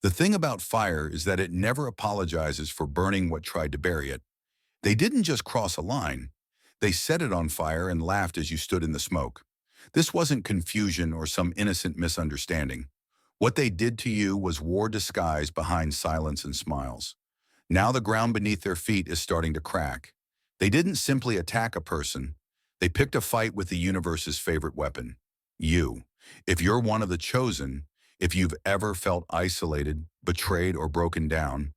The thing about fire is that it never apologizes for burning what tried to bury it. They didn't just cross a line. They set it on fire and laughed as you stood in the smoke. This wasn't confusion or some innocent misunderstanding. What they did to you was war disguised behind silence and smiles. Now the ground beneath their feet is starting to crack. They didn't simply attack a person. They picked a fight with the universe's favorite weapon, you. If you're one of the chosen, if you've ever felt isolated, betrayed, or broken down,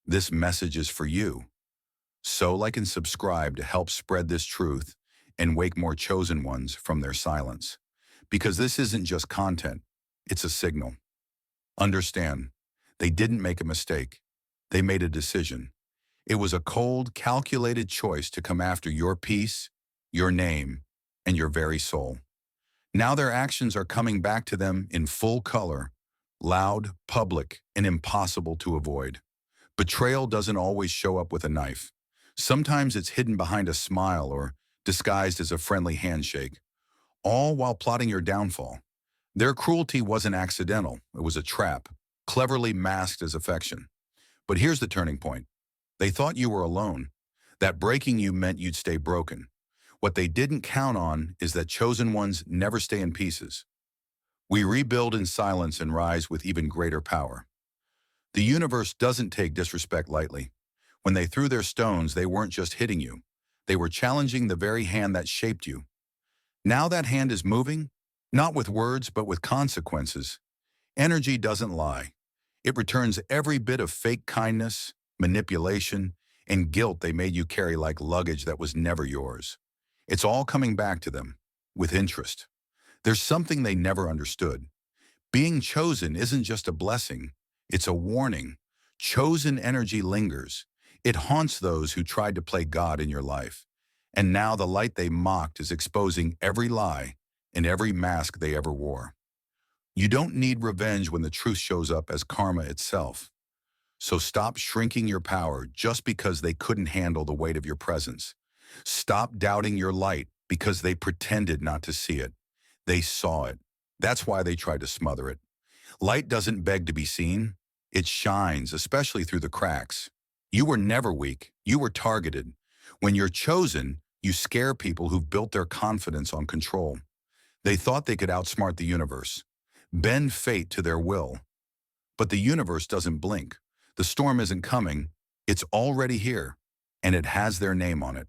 this message is for you. So like and subscribe to help spread this truth and wake more chosen ones from their silence. Because this isn't just content, it's a signal. Understand, they didn't make a mistake. They made a decision. It was a cold, calculated choice to come after your peace, your name, and your very soul. Now their actions are coming back to them in full color, loud, public, and impossible to avoid. Betrayal doesn't always show up with a knife. Sometimes it's hidden behind a smile or disguised as a friendly handshake, all while plotting your downfall. Their cruelty wasn't accidental, it was a trap, cleverly masked as affection. But here's the turning point. They thought you were alone, that breaking you meant you'd stay broken. What they didn't count on is that chosen ones never stay in pieces. We rebuild in silence and rise with even greater power. The universe doesn't take disrespect lightly. When they threw their stones, they weren't just hitting you. They were challenging the very hand that shaped you. Now that hand is moving, not with words, but with consequences. Energy doesn't lie. It returns every bit of fake kindness, manipulation, and guilt they made you carry like luggage that was never yours. It's all coming back to them, with interest. There's something they never understood. Being chosen isn't just a blessing, it's a warning. Chosen energy lingers. It haunts those who tried to play God in your life. And now the light they mocked is exposing every lie and every mask they ever wore. You don't need revenge when the truth shows up as karma itself. So stop shrinking your power just because they couldn't handle the weight of your presence. Stop doubting your light because they pretended not to see it. They saw it. That's why they tried to smother it. Light doesn't beg to be seen. It shines, especially through the cracks. You were never weak. You were targeted. When you're chosen, you scare people who've built their confidence on control. They thought they could outsmart the universe, bend fate to their will. But the universe doesn't blink. The storm isn't coming. It's already here, and it has their name on it.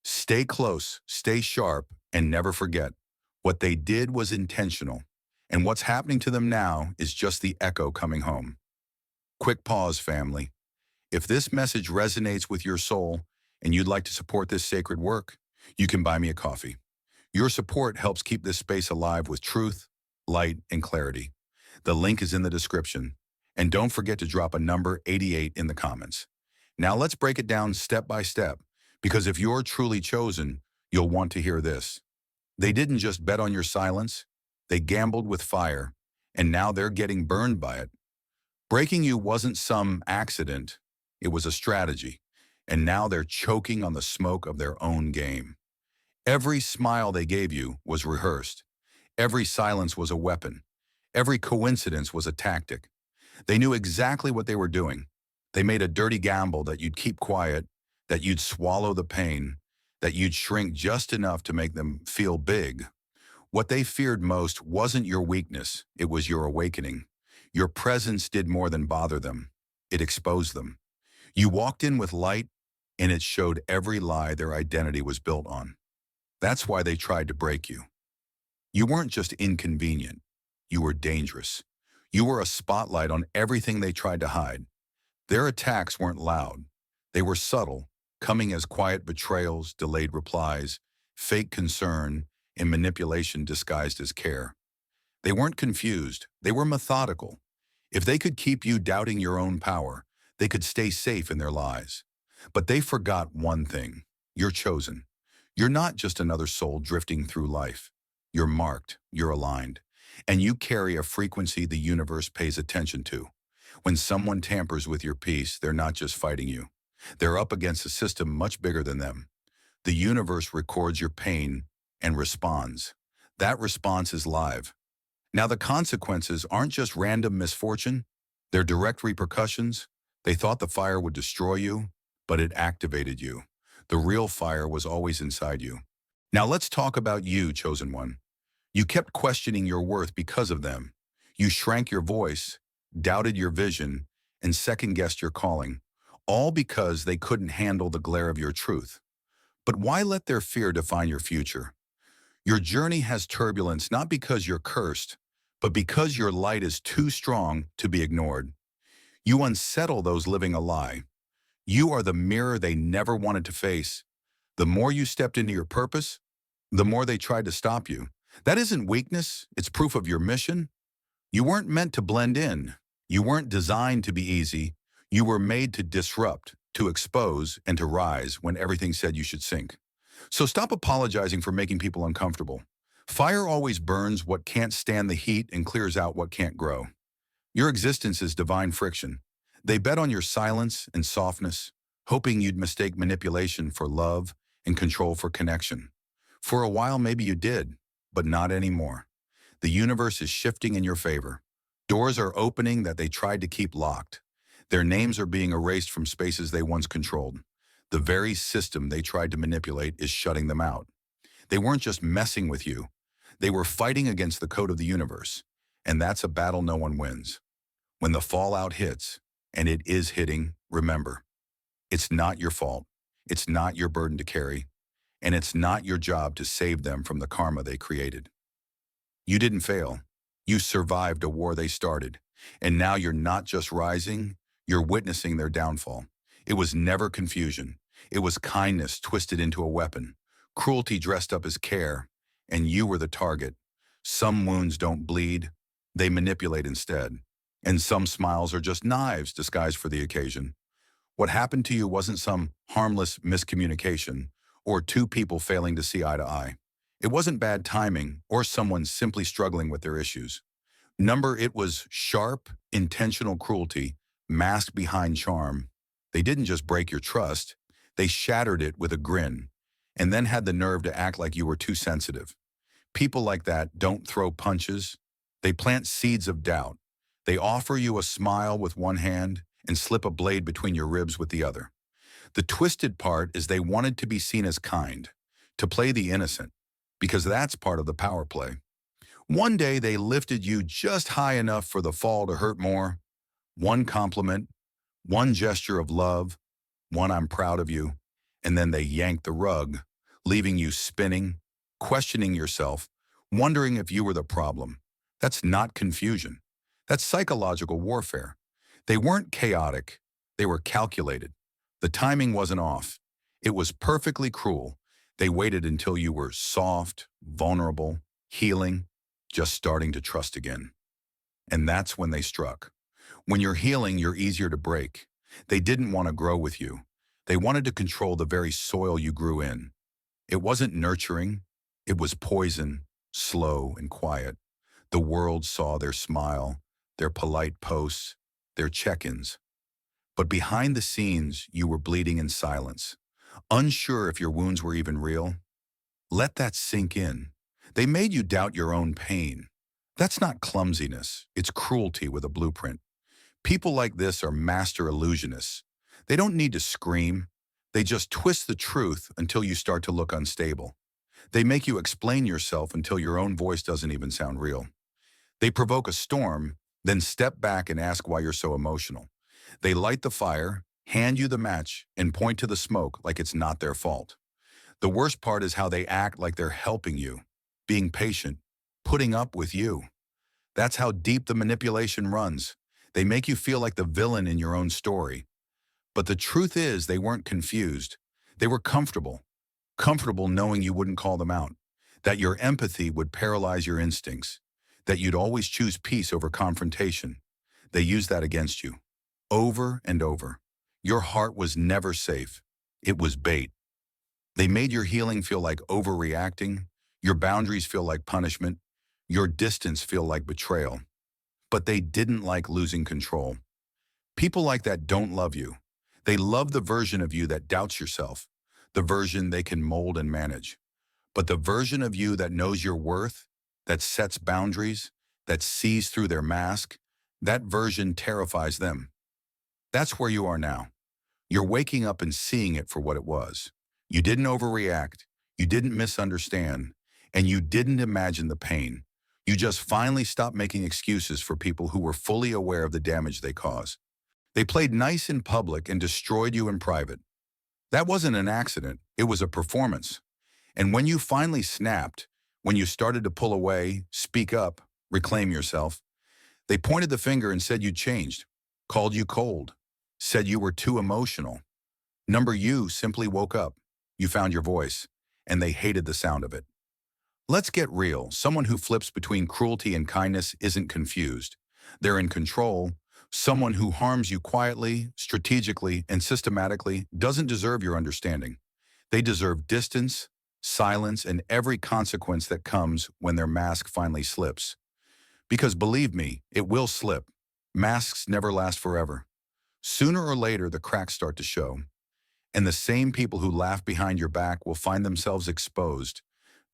Stay close, stay sharp, and never forget. What they did was intentional, and what's happening to them now is just the echo coming home. Quick pause, family. If this message resonates with your soul and you'd like to support this sacred work, you can buy me a coffee. Your support helps keep this space alive with truth, light, and clarity. The link is in the description. And don't forget to drop a number 88 in the comments. Now let's break it down step by step, because if you're truly chosen, you'll want to hear this. They didn't just bet on your silence, they gambled with fire, and now they're getting burned by it. Breaking you wasn't some accident, it was a strategy, and now they're choking on the smoke of their own game. Every smile they gave you was rehearsed. Every silence was a weapon. Every coincidence was a tactic. They knew exactly what they were doing. They made a dirty gamble that you'd keep quiet, that you'd swallow the pain, that you'd shrink just enough to make them feel big. What they feared most wasn't your weakness, it was your awakening. Your presence did more than bother them. It exposed them. You walked in with light, and it showed every lie their identity was built on. That's why they tried to break you. You weren't just inconvenient. You were dangerous. You were a spotlight on everything they tried to hide. Their attacks weren't loud. They were subtle, coming as quiet betrayals, delayed replies, fake concern, and manipulation disguised as care. They weren't confused. They were methodical. If they could keep you doubting your own power, they could stay safe in their lies. But they forgot one thing. You're chosen. You're not just another soul drifting through life. You're marked. You're aligned. And you carry a frequency the universe pays attention to. When someone tampers with your peace, they're not just fighting you. They're up against a system much bigger than them. The universe records your pain and responds. That response is live. Now the consequences aren't just random misfortune, Their direct repercussions? They thought the fire would destroy you, but it activated you. The real fire was always inside you. Now let's talk about you, chosen one. You kept questioning your worth because of them. You shrank your voice, doubted your vision, and second-guessed your calling, all because they couldn't handle the glare of your truth. But why let their fear define your future? Your journey has turbulence not because you're cursed, but because your light is too strong to be ignored. You unsettle those living a lie. You are the mirror they never wanted to face. The more you stepped into your purpose, the more they tried to stop you. That isn't weakness, it's proof of your mission. You weren't meant to blend in. You weren't designed to be easy. You were made to disrupt, to expose, and to rise when everything said you should sink. So stop apologizing for making people uncomfortable. Fire always burns what can't stand the heat and clears out what can't grow. Your existence is divine friction. They bet on your silence and softness, hoping you'd mistake manipulation for love and control for connection. For a while, maybe you did, but not anymore. The universe is shifting in your favor. Doors are opening that they tried to keep locked. Their names are being erased from spaces they once controlled. The very system they tried to manipulate is shutting them out. They weren't just messing with you. They were fighting against the code of the universe. And that's a battle no one wins. When the fallout hits, and it is hitting, remember, it's not your fault. It's not your burden to carry. And it's not your job to save them from the karma they created. You didn't fail. You survived a war they started. And now you're not just rising, you're witnessing their downfall. It was never confusion. It was kindness twisted into a weapon, cruelty dressed up as care, and you were the target. Some wounds don't bleed, they manipulate instead. And some smiles are just knives disguised for the occasion. What happened to you wasn't some harmless miscommunication or two people failing to see eye to eye. It wasn't bad timing or someone simply struggling with their issues. It was sharp, intentional cruelty masked behind charm. They didn't just break your trust, they shattered it with a grin, and then had the nerve to act like you were too sensitive. People like that don't throw punches, they plant seeds of doubt. They offer you a smile with one hand and slip a blade between your ribs with the other. The twisted part is they wanted to be seen as kind, to play the innocent, because that's part of the power play. One day they lifted you just high enough for the fall to hurt more. One compliment, one gesture of love, one "I'm proud of you," and then they yanked the rug, leaving you spinning, questioning yourself, wondering if you were the problem. That's not confusion. That's psychological warfare. They weren't chaotic, they were calculated. The timing wasn't off. It was perfectly cruel. They waited until you were soft, vulnerable, healing, just starting to trust again. And that's when they struck. When you're healing, you're easier to break. They didn't want to grow with you. They wanted to control the very soil you grew in. It wasn't nurturing. It was poison, slow and quiet. The world saw their smile, their polite posts, their check-ins. But behind the scenes, you were bleeding in silence, unsure if your wounds were even real. Let that sink in. They made you doubt your own pain. That's not clumsiness, it's cruelty with a blueprint. People like this are master illusionists. They don't need to scream. They just twist the truth until you start to look unstable. They make you explain yourself until your own voice doesn't even sound real. They provoke a storm, then step back and ask why you're so emotional. They light the fire, hand you the match, and point to the smoke like it's not their fault. The worst part is how they act like they're helping you, being patient, putting up with you. That's how deep the manipulation runs. They make you feel like the villain in your own story. But the truth is they weren't confused. They were comfortable. Comfortable knowing you wouldn't call them out, that your empathy would paralyze your instincts, that you'd always choose peace over confrontation. They used that against you, over and over. Your heart was never safe. It was bait. They made your healing feel like overreacting, your boundaries feel like punishment, your distance feel like betrayal. But they didn't like losing control. People like that don't love you. They love the version of you that doubts yourself, the version they can mold and manage. But the version of you that knows your worth, that sets boundaries, that sees through their mask, That version terrifies them. That's where you are now. You're waking up and seeing it for what it was. You didn't overreact, you didn't misunderstand, and you didn't imagine the pain. You just finally stopped making excuses for people who were fully aware of the damage they cause. They played nice in public and destroyed you in private. That wasn't an accident, it was a performance. And when you finally snapped, when you started to pull away, speak up, reclaim yourself, they pointed the finger and said you changed, called you cold, said you were too emotional. Number you simply woke up. You found your voice, and they hated the sound of it. Let's get real. Someone who flips between cruelty and kindness isn't confused. They're in control. Someone who harms you quietly, strategically, and systematically doesn't deserve your understanding. They deserve distance, silence, and every consequence that comes when their mask finally slips. Because believe me, it will slip. Masks never last forever. Sooner or later, the cracks start to show. And the same people who laugh behind your back will find themselves exposed,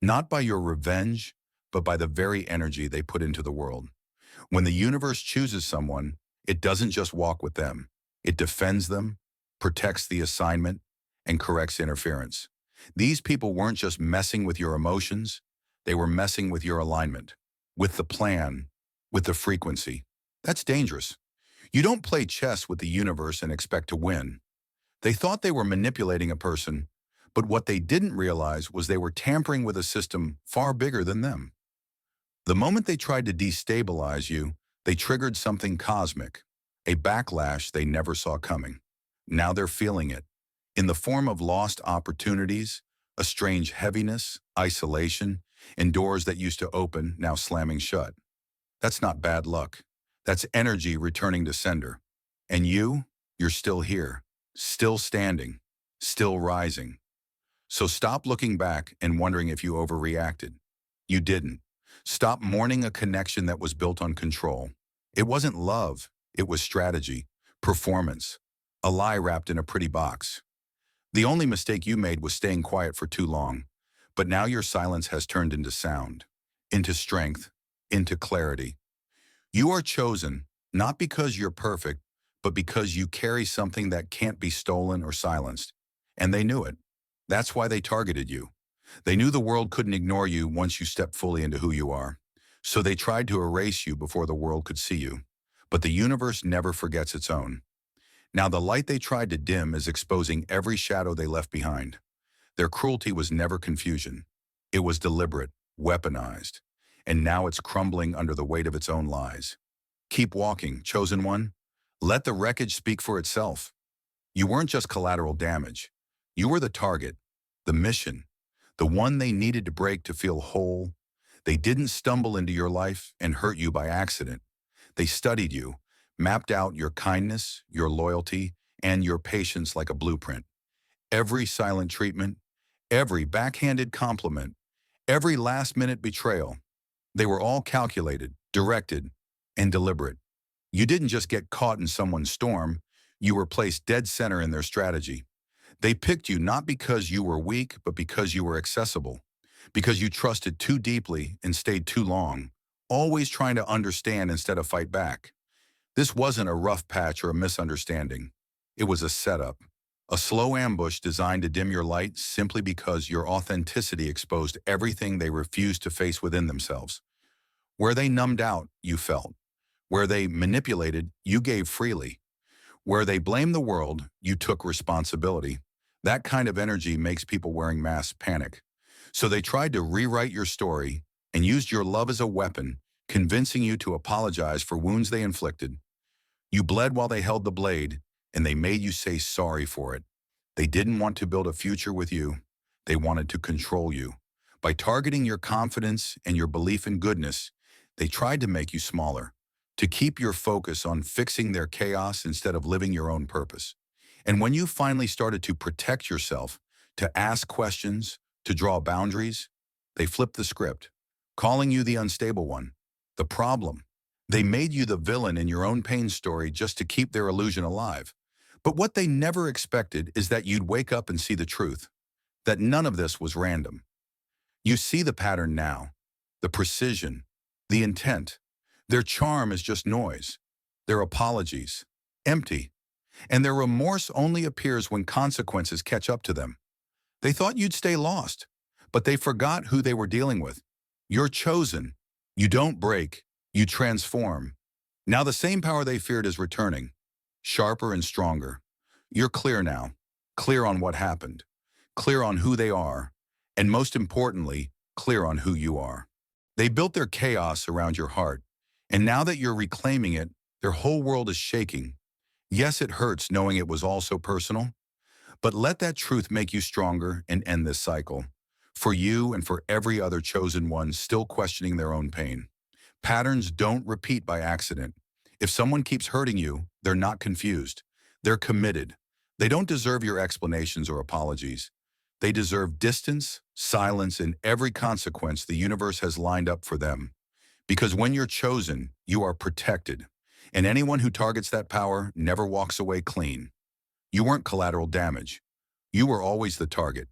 not by your revenge, but by the very energy they put into the world. When the universe chooses someone, it doesn't just walk with them. It defends them, protects the assignment, and corrects interference. These people weren't just messing with your emotions, they were messing with your alignment, with the plan, with the frequency. That's dangerous. You don't play chess with the universe and expect to win. They thought they were manipulating a person, but what they didn't realize was they were tampering with a system far bigger than them. The moment they tried to destabilize you, they triggered something cosmic, a backlash they never saw coming. Now they're feeling it, in the form of lost opportunities, a strange heaviness, isolation, and doors that used to open now slamming shut. That's not bad luck. That's energy returning to sender. And you're still here, still standing, still rising. So stop looking back and wondering if you overreacted. You didn't. Stop mourning a connection that was built on control. It wasn't love, it was strategy, performance, a lie wrapped in a pretty box. The only mistake you made was staying quiet for too long, but now your silence has turned into sound, into strength, into clarity. You are chosen, not because you're perfect, but because you carry something that can't be stolen or silenced. And they knew it. That's why they targeted you. They knew the world couldn't ignore you once you stepped fully into who you are. So they tried to erase you before the world could see you. But the universe never forgets its own. Now the light they tried to dim is exposing every shadow they left behind. Their cruelty was never confusion. It was deliberate, weaponized. And now it's crumbling under the weight of its own lies. Keep walking, chosen one. Let the wreckage speak for itself. You weren't just collateral damage. You were the target, the mission, the one they needed to break to feel whole. They didn't stumble into your life and hurt you by accident. They studied you, mapped out your kindness, your loyalty, and your patience like a blueprint. Every silent treatment, every backhanded compliment, every last-minute betrayal, they were all calculated, directed, and deliberate. You didn't just get caught in someone's storm, you were placed dead center in their strategy. They picked you not because you were weak, but because you were accessible, because you trusted too deeply and stayed too long, always trying to understand instead of fight back. This wasn't a rough patch or a misunderstanding. It was a setup, a slow ambush designed to dim your light simply because your authenticity exposed everything they refused to face within themselves. Where they numbed out, you felt. Where they manipulated, you gave freely. Where they blamed the world, you took responsibility. That kind of energy makes people wearing masks panic. So they tried to rewrite your story and used your love as a weapon, convincing you to apologize for wounds they inflicted. You bled while they held the blade, and they made you say sorry for it. They didn't want to build a future with you. They wanted to control you. By targeting your confidence and your belief in goodness, they tried to make you smaller, to keep your focus on fixing their chaos instead of living your own purpose. And when you finally started to protect yourself, to ask questions, to draw boundaries, they flipped the script, calling you the unstable one, the problem. They made you the villain in your own pain story just to keep their illusion alive. But what they never expected is that you'd wake up and see the truth, that none of this was random. You see the pattern now, the precision, the intent. Their charm is just noise. Their apologies, empty, and their remorse only appears when consequences catch up to them. They thought you'd stay lost, but they forgot who they were dealing with. You're chosen. You don't break. You transform. Now the same power they feared is returning, sharper and stronger. You're clear now, clear on what happened, clear on who they are, and most importantly, clear on who you are. They built their chaos around your heart, and now that you're reclaiming it, their whole world is shaking. Yes, it hurts knowing it was all so personal, but let that truth make you stronger and end this cycle. For you and for every other chosen one still questioning their own pain. Patterns don't repeat by accident. If someone keeps hurting you, they're not confused. They're committed. They don't deserve your explanations or apologies. They deserve distance, silence, and every consequence the universe has lined up for them. Because when you're chosen, you are protected. And anyone who targets that power never walks away clean. You weren't collateral damage. You were always the target.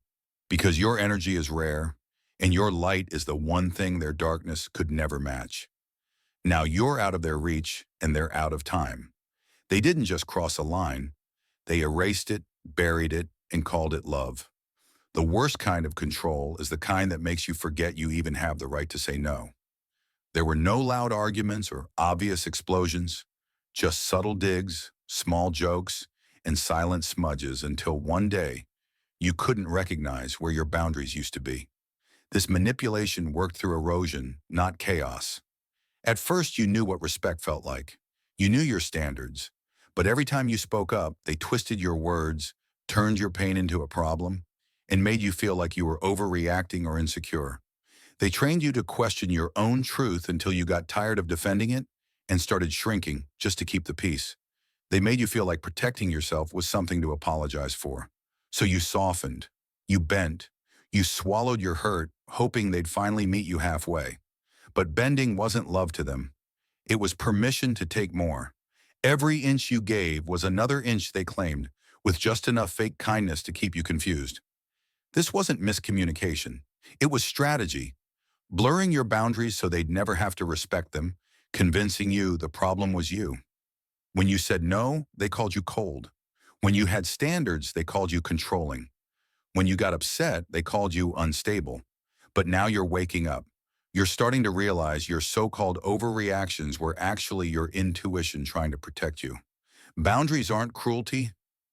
Because your energy is rare, and your light is the one thing their darkness could never match. Now you're out of their reach, and they're out of time. They didn't just cross a line. They erased it, buried it, and called it love. The worst kind of control is the kind that makes you forget you even have the right to say no. There were no loud arguments or obvious explosions, just subtle digs, small jokes, and silent smudges until one day, you couldn't recognize where your boundaries used to be. This manipulation worked through erosion, not chaos. At first, you knew what respect felt like. You knew your standards. But every time you spoke up, they twisted your words, turned your pain into a problem, and made you feel like you were overreacting or insecure. They trained you to question your own truth until you got tired of defending it and started shrinking just to keep the peace. They made you feel like protecting yourself was something to apologize for. So you softened, you bent, you swallowed your hurt, hoping they'd finally meet you halfway. But bending wasn't love to them. It was permission to take more. Every inch you gave was another inch they claimed, with just enough fake kindness to keep you confused. This wasn't miscommunication. It was strategy. Blurring your boundaries so they'd never have to respect them, convincing you the problem was you. When you said no, they called you cold. When you had standards, they called you controlling. When you got upset, they called you unstable. But now you're waking up. You're starting to realize your so-called overreactions were actually your intuition trying to protect you. Boundaries aren't cruelty,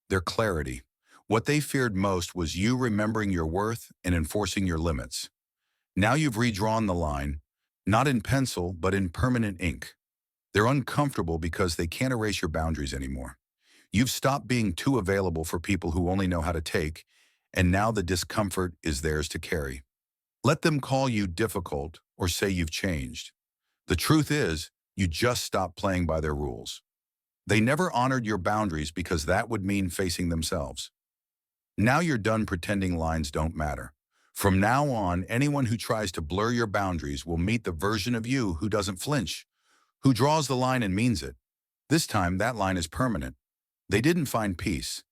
they're clarity. What they feared most was you remembering your worth and enforcing your limits. Now you've redrawn the line, not in pencil, but in permanent ink. They're uncomfortable because they can't erase your boundaries anymore. You've stopped being too available for people who only know how to take, and now the discomfort is theirs to carry. Let them call you difficult or say you've changed. The truth is, you just stopped playing by their rules. They never honored your boundaries because that would mean facing themselves. Now you're done pretending lines don't matter. From now on, anyone who tries to blur your boundaries will meet the version of you who doesn't flinch, who draws the line and means it. This time, that line is permanent. They didn't find peace.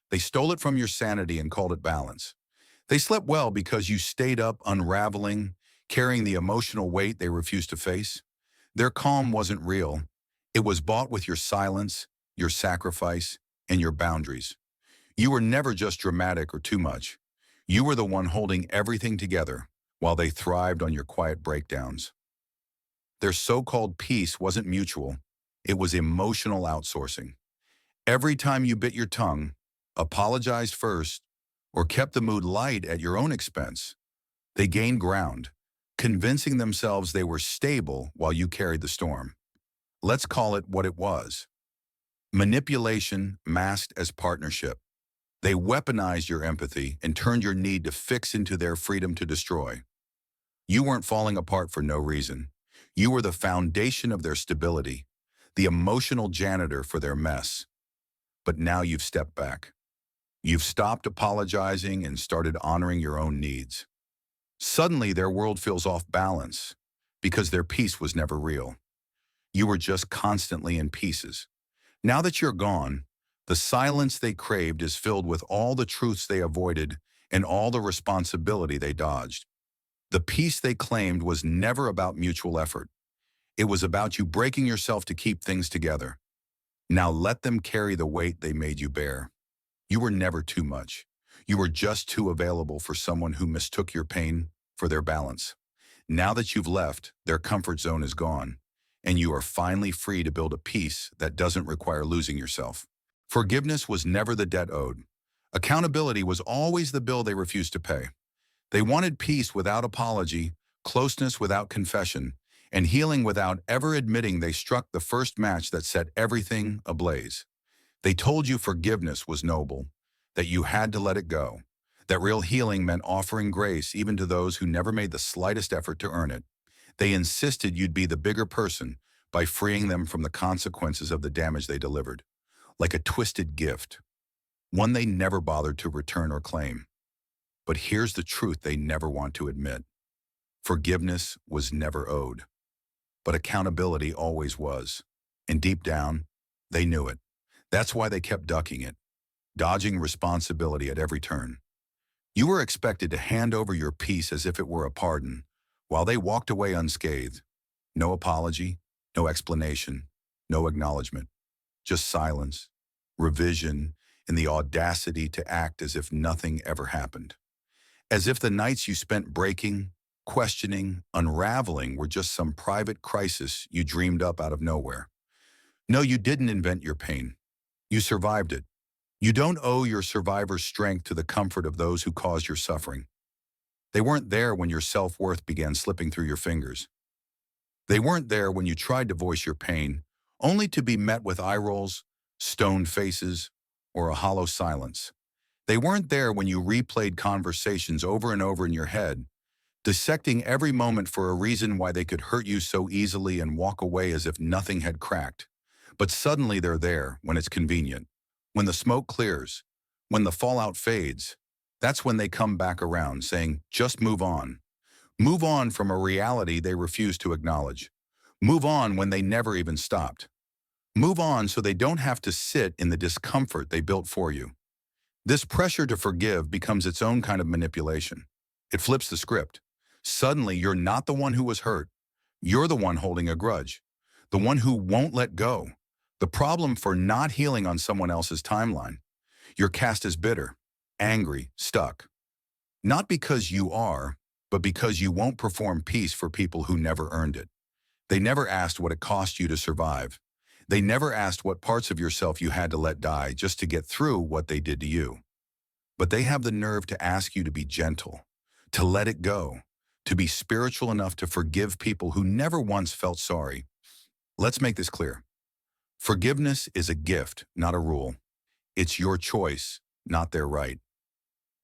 They stole it from your sanity and called it balance. They slept well because you stayed up unraveling, carrying the emotional weight they refused to face. Their calm wasn't real. It was bought with your silence, your sacrifice, and your boundaries. You were never just dramatic or too much. You were the one holding everything together while they thrived on your quiet breakdowns. Their so-called peace wasn't mutual. It was emotional outsourcing. Every time you bit your tongue, apologized first, or kept the mood light at your own expense, they gained ground, convincing themselves they were stable while you carried the storm. Let's call it what it was. Manipulation masked as partnership. They weaponized your empathy and turned your need to fix into their freedom to destroy. You weren't falling apart for no reason. You were the foundation of their stability, the emotional janitor for their mess. But now you've stepped back. You've stopped apologizing and started honoring your own needs. Suddenly, their world feels off balance because their peace was never real. You were just constantly in pieces. Now that you're gone, the silence they craved is filled with all the truths they avoided and all the responsibility they dodged. The peace they claimed was never about mutual effort. It was about you breaking yourself to keep things together. Now let them carry the weight they made you bear. You were never too much. You were just too available for someone who mistook your pain for their balance. Now that you've left, their comfort zone is gone, and you are finally free to build a peace that doesn't require losing yourself. Forgiveness was never the debt owed. Accountability was always the bill they refused to pay. They wanted peace without apology, closeness without confession, and healing without ever admitting they struck the first match that set everything ablaze. They told you forgiveness was noble, that you had to let it go, that real healing meant offering grace even to those who never made the slightest effort to earn it. They insisted you'd be the bigger person by freeing them from the consequences of the damage they delivered, like a twisted gift, one they never bothered to return or claim. But here's the truth they never want to admit. Forgiveness was never owed, but accountability always was. And deep down, they knew it. That's why they kept ducking it, dodging responsibility at every turn. You were expected to hand over your peace as if it were a pardon, while they walked away unscathed. No apology, no explanation, no acknowledgement, just silence, revision, and the audacity to act as if nothing ever happened. As if the nights you spent breaking, questioning, unraveling were just some private crisis you dreamed up out of nowhere. No, you didn't invent your pain. You survived it. You don't owe your survivor's strength to the comfort of those who caused your suffering. They weren't there when your self-worth began slipping through your fingers. They weren't there when you tried to voice your pain, only to be met with eye rolls, stoned faces, or a hollow silence. They weren't there when you replayed conversations over and over in your head, dissecting every moment for a reason why they could hurt you so easily and walk away as if nothing had cracked. But suddenly they're there when it's convenient. When the smoke clears, when the fallout fades, that's when they come back around saying, just move on. Move on from a reality they refuse to acknowledge. Move on when they never even stopped. Move on so they don't have to sit in the discomfort they built for you. This pressure to forgive becomes its own kind of manipulation. It flips the script. Suddenly, you're not the one who was hurt. You're the one holding a grudge, the one who won't let go. The problem for not healing on someone else's timeline. You're cast as bitter, angry, stuck. Not because you are, but because you won't perform peace for people who never earned it. They never asked what it cost you to survive. They never asked what parts of yourself you had to let die just to get through what they did to you. But they have the nerve to ask you to be gentle, to let it go, to be spiritual enough to forgive people who never once felt sorry. Let's make this clear. Forgiveness is a gift, not a rule. It's your choice, not their right.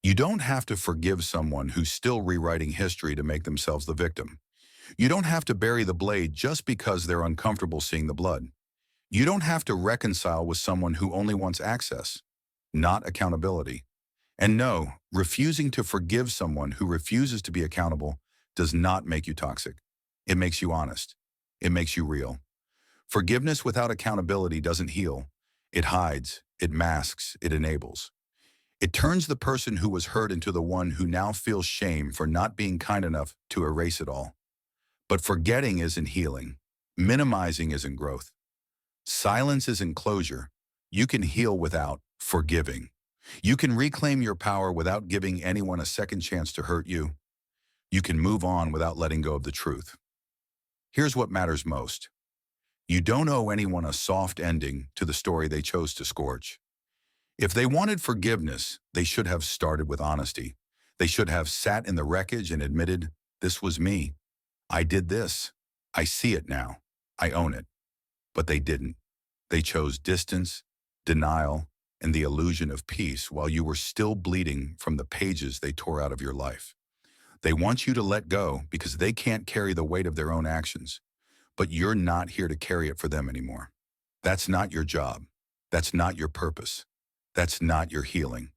You don't have to forgive someone who's still rewriting history to make themselves the victim. You don't have to bury the blade just because they're uncomfortable seeing the blood. You don't have to reconcile with someone who only wants access, not accountability. And no, refusing to forgive someone who refuses to be accountable does not make you toxic. It makes you honest. It makes you real. Forgiveness without accountability doesn't heal. It hides, it masks, it enables. It turns the person who was hurt into the one who now feels shame for not being kind enough to erase it all. But forgetting isn't healing. Minimizing isn't growth. Silence isn't closure. You can heal without forgiving. You can reclaim your power without giving anyone a second chance to hurt you. You can move on without letting go of the truth. Here's what matters most. You don't owe anyone a soft ending to the story they chose to scorch. If they wanted forgiveness, they should have started with honesty. They should have sat in the wreckage and admitted, this was me. I did this. I see it now. I own it. But they didn't. They chose distance, denial, and the illusion of peace while you were still bleeding from the pages they tore out of your life. They want you to let go because they can't carry the weight of their own actions. But you're not here to carry it for them anymore. That's not your job. That's not your purpose. That's not your healing.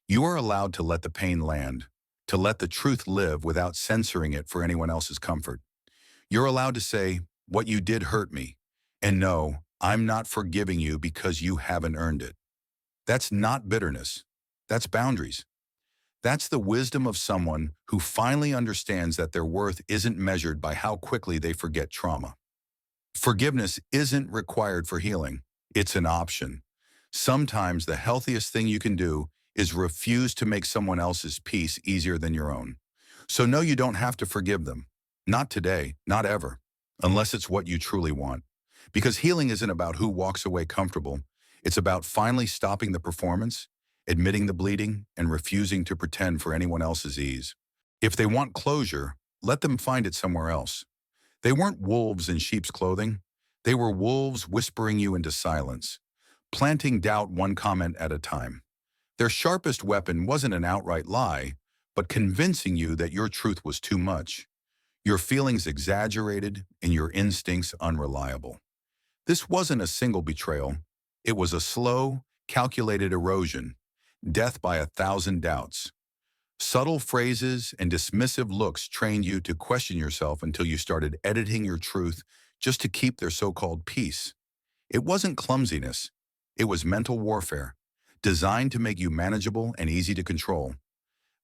You are allowed to let the pain land, to let the truth live without censoring it for anyone else's comfort. You're allowed to say, what you did hurt me, and no, I'm not forgiving you because you haven't earned it. That's not bitterness. That's boundaries. That's the wisdom of someone who finally understands that their worth isn't measured by how quickly they forget trauma. Forgiveness isn't required for healing. It's an option. Sometimes the healthiest thing you can do is refuse to make someone else's peace easier than your own. So no, you don't have to forgive them. Not today, not ever, unless it's what you truly want. Because healing isn't about who walks away comfortable. It's about finally stopping the performance, admitting the bleeding, and refusing to pretend for anyone else's ease. If they want closure, let them find it somewhere else. They weren't wolves in sheep's clothing. They were wolves whispering you into silence, planting doubt one comment at a time. Their sharpest weapon wasn't an outright lie, but convincing you that your truth was too much, your feelings exaggerated, and your instincts unreliable. This wasn't a single betrayal. It was a slow, calculated erosion, death by 1,000 doubts. Subtle phrases and dismissive looks trained you to question yourself until you started editing your truth just to keep their so-called peace. It wasn't clumsiness. It was mental warfare, designed to make you manageable and easy to control.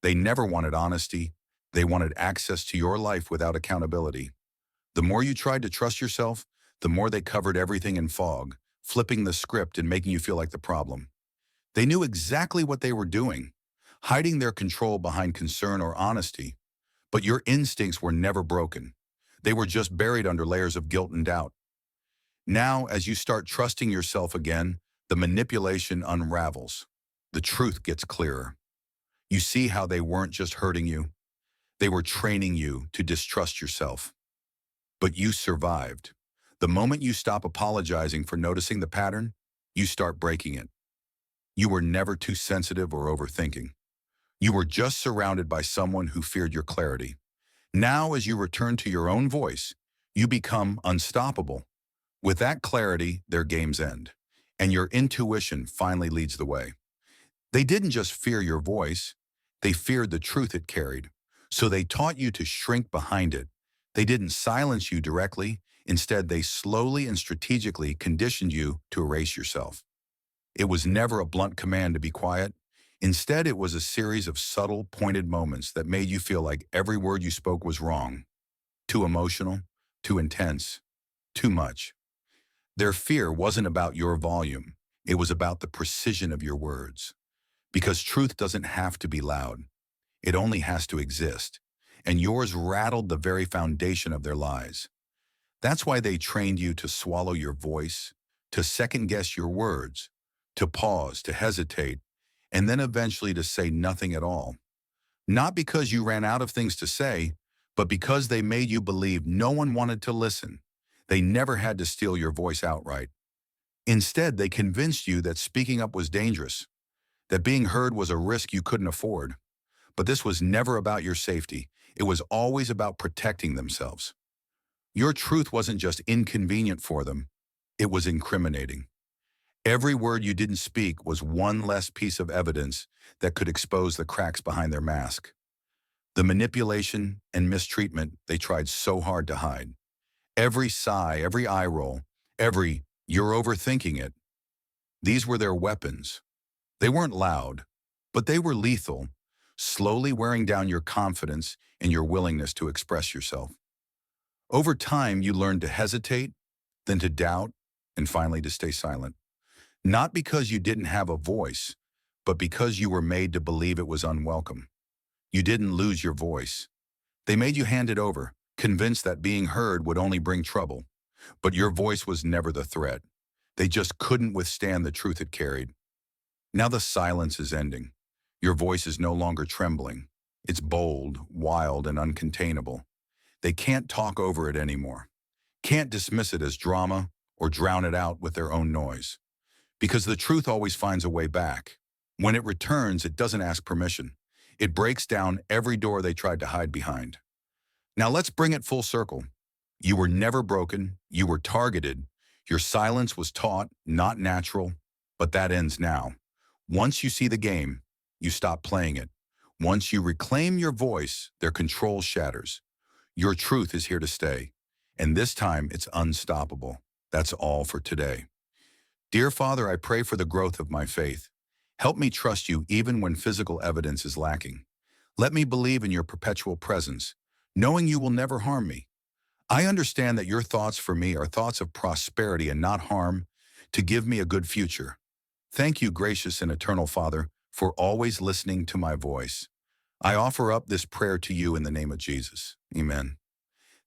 They never wanted honesty. They wanted access to your life without accountability. The more you tried to trust yourself, the more they covered everything in fog, flipping the script and making you feel like the problem. They knew exactly what they were doing, hiding their control behind concern or honesty. But your instincts were never broken. They were just buried under layers of guilt and doubt. Now, as you start trusting yourself again, the manipulation unravels. The truth gets clearer. You see how they weren't just hurting you. They were training you to distrust yourself. But you survived. The moment you stop apologizing for noticing the pattern, you start breaking it. You were never too sensitive or overthinking. You were just surrounded by someone who feared your clarity. Now, as you return to your own voice, you become unstoppable. With that clarity, their games end, and your intuition finally leads the way. They didn't just fear your voice, they feared the truth it carried. So they taught you to shrink behind it. They didn't silence you directly. Instead, they slowly and strategically conditioned you to erase yourself. It was never a blunt command to be quiet. Instead, it was a series of subtle, pointed moments that made you feel like every word you spoke was wrong, too emotional, too intense, too much. Their fear wasn't about your volume. It was about the precision of your words. Because truth doesn't have to be loud. It only has to exist. And yours rattled the very foundation of their lies. That's why they trained you to swallow your voice, to second-guess your words, to pause, to hesitate, and then eventually to say nothing at all. Not because you ran out of things to say, but because they made you believe no one wanted to listen. They never had to steal your voice outright. Instead, they convinced you that speaking up was dangerous, that being heard was a risk you couldn't afford. But this was never about your safety. It was always about protecting themselves. Your truth wasn't just inconvenient for them. It was incriminating. Every word you didn't speak was one less piece of evidence that could expose the cracks behind their mask. The manipulation and mistreatment they tried so hard to hide. Every sigh, every eye roll, every "you're overthinking it." These were their weapons. They weren't loud, but they were lethal, slowly wearing down your confidence and your willingness to express yourself. Over time, you learned to hesitate, then to doubt, and finally to stay silent. Not because you didn't have a voice, but because you were made to believe it was unwelcome. You didn't lose your voice. They made you hand it over, convinced that being heard would only bring trouble. But your voice was never the threat. They just couldn't withstand the truth it carried. Now the silence is ending. Your voice is no longer trembling. It's bold, wild, and uncontainable. They can't talk over it anymore. Can't dismiss it as drama or drown it out with their own noise. Because the truth always finds a way back. When it returns, it doesn't ask permission. It breaks down every door they tried to hide behind. Now let's bring it full circle. You were never broken. You were targeted. Your silence was taught, not natural, but that ends now. Once you see the game, you stop playing it. Once you reclaim your voice, their control shatters. Your truth is here to stay, and this time it's unstoppable. That's all for today. Dear Father, I pray for the growth of my faith. Help me trust you even when physical evidence is lacking. Let me believe in your perpetual presence, knowing you will never harm me. I understand that your thoughts for me are thoughts of prosperity and not harm, to give me a good future. Thank you, gracious and eternal Father, for always listening to my voice. I offer up this prayer to you in the name of Jesus. Amen.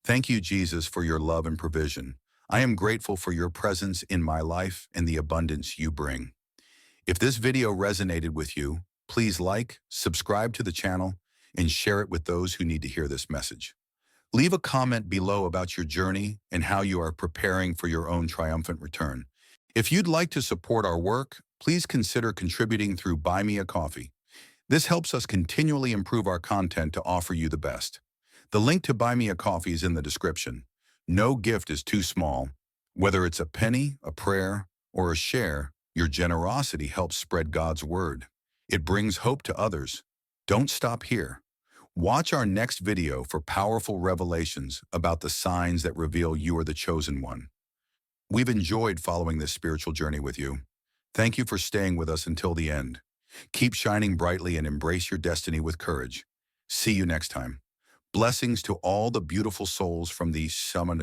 Thank you, Jesus, for your love and provision. I am grateful for your presence in my life and the abundance you bring. If this video resonated with you, please like, subscribe to the channel, and share it with those who need to hear this message. Leave a comment below about your journey and how you are preparing for your own triumphant return. If you'd like to support our work, please consider contributing through Buy Me a Coffee. This helps us continually improve our content to offer you the best. The link to Buy Me a Coffee is in the description. No gift is too small. Whether it's a penny, a prayer, or a share, your generosity helps spread God's word. It brings hope to others. Don't stop here. Watch our next video for powerful revelations about the signs that reveal you are the chosen one. We've enjoyed following this spiritual journey with you. Thank you for staying with us until the end. Keep shining brightly and embrace your destiny with courage. See you next time. Blessings to all the beautiful souls from the Summon